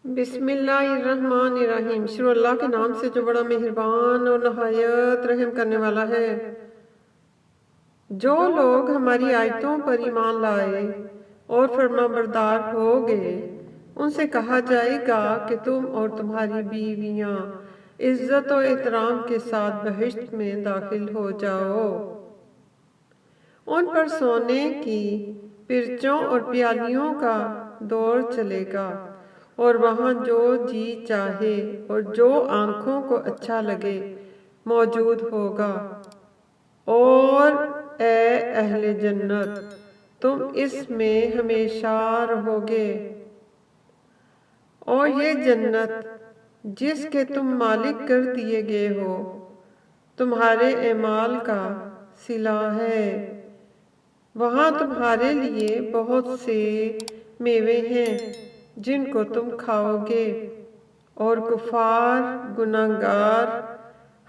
بسم اللہ الرحمن الرحیم۔ شروع اللہ کے نام سے جو بڑا مہربان اور نہایت رحم کرنے والا ہے۔ جو لوگ ہماری آیتوں پر ایمان لائے اور فرما بردار ہو گئے، ان سے کہا جائے گا کہ تم اور تمہاری بیویاں عزت و احترام کے ساتھ بہشت میں داخل ہو جاؤ۔ ان پر سونے کی پرچوں اور پیالیوں کا دور چلے گا، اور وہاں جو جی چاہے اور جو آنکھوں کو اچھا لگے موجود ہوگا۔ اور اے اہل جنت، تم اس میں ہمیشہ رہو گے، اور یہ جنت جس کے تم مالک کر دیے گئے ہو تمہارے اعمال کا صلہ ہے۔ وہاں تمہارے لیے بہت سے میوے ہیں جن کو تم کھاؤ گے، اور کفار گناہگار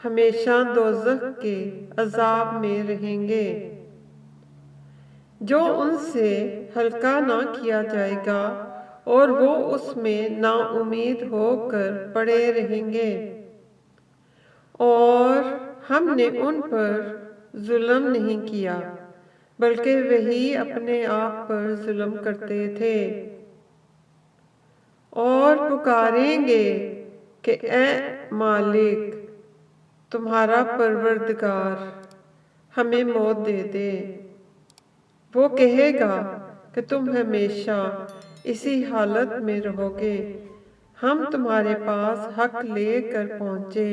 ہمیشہ دوزخ کے عذاب میں رہیں گے، جو ان سے ہلکا نہ کیا جائے گا، اور وہ اس میں نا امید ہو کر پڑے رہیں گے۔ اور ہم نے ان پر ظلم نہیں کیا، بلکہ وہی اپنے آپ پر ظلم کرتے تھے۔ اور پکاریں گے کہ اے مالک، تمہارا پروردگار، ہمیں موت دے دے۔ وہ کہے گا کہ تم ہمیشہ اسی حالت میں رہو گے، ہم تمہارے پاس حق لے کر پہنچے،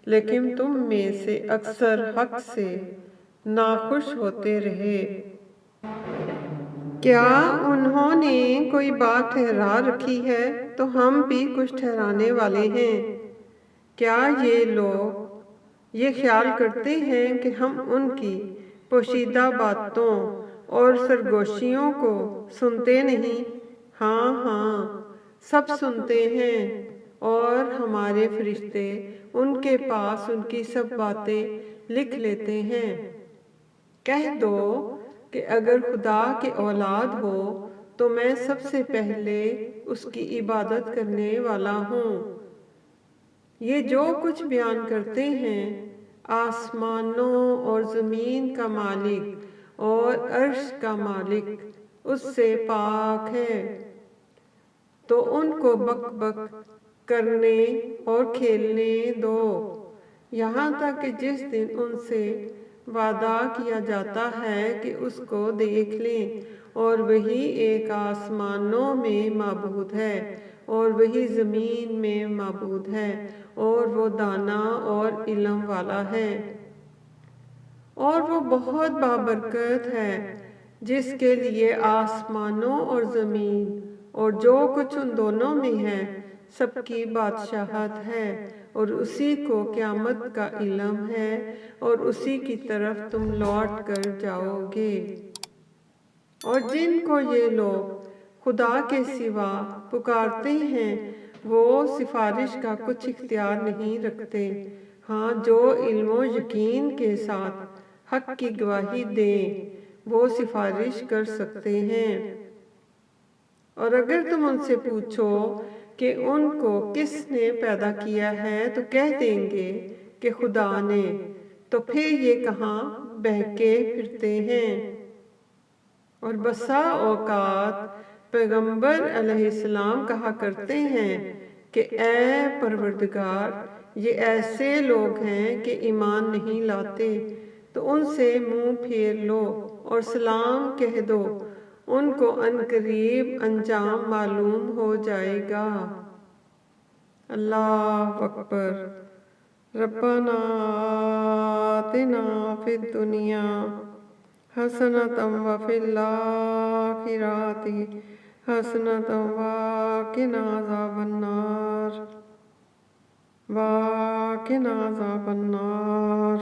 لیکن تم میں سے اکثر حق سے ناخوش ہوتے رہے۔ کیا انہوں نے کوئی بات ٹھہرا رکھی ہے تو ہم بھی کچھ ٹھہرانے والے ہیں؟ کیا یہ لوگ یہ خیال کرتے ہیں کہ ہم ان کی پوشیدہ باتوں اور سرگوشیوں کو سنتے نہیں؟ ہاں ہاں، سب سنتے ہیں، اور ہمارے فرشتے ان کے پاس ان کی سب باتیں لکھ لیتے ہیں۔ کہہ دو کہ اگر خدا کی اولاد ہو تو میں سب سے پہلے اس کی عبادت کرنے والا ہوں۔ یہ جو کچھ بیان کرتے ہیں، آسمانوں اور زمین کا مالک اور عرش کا مالک اس سے پاک ہے۔ تو ان کو بک بک کرنے اور کھیلنے دو، یہاں تک کہ جس دن ان سے وعدہ کیا جاتا ہے کہ اس کو دیکھ لیں، اور وہی ایک آسمانوں میں معبود ہے اور وہی زمین میں معبود ہے، اور وہ دانا اور علم والا ہے، اور وہ بہت بابرکت ہے، جس کے لیے آسمانوں اور زمین اور جو کچھ ان دونوں میں ہے سب کی بادشاہت ہے، اور اسی کو قیامت کا علم ہے، اور اسی کی طرف تم لوٹ کر جاؤ گے۔ اور جن کو یہ لوگ خدا کے سوا پکارتے ہیں وہ سفارش کا کچھ اختیار نہیں رکھتے، ہاں جو علم و یقین کے ساتھ حق کی گواہی دیں وہ سفارش کر سکتے ہیں۔ اور اگر تم ان سے پوچھو کہ ان کو کس نے پیدا کیا ہے تو کہہ دیں گے کہ خدا نے، تو پھر یہ کہاں بہکے پھرتے ہیں۔ اور بسا اوقات پیغمبر علیہ السلام کہا کرتے ہیں کہ اے پروردگار، یہ ایسے لوگ ہیں کہ ایمان نہیں لاتے، تو ان سے منہ پھیر لو اور سلام کہہ دو، ان کو عنقریب انجام معلوم ہو جائے گا۔ اللہ اکبر۔ ربنا آتنا فی الدنیا حسنۃ وفی الآخرۃ حسنۃ وقنا عذاب النار۔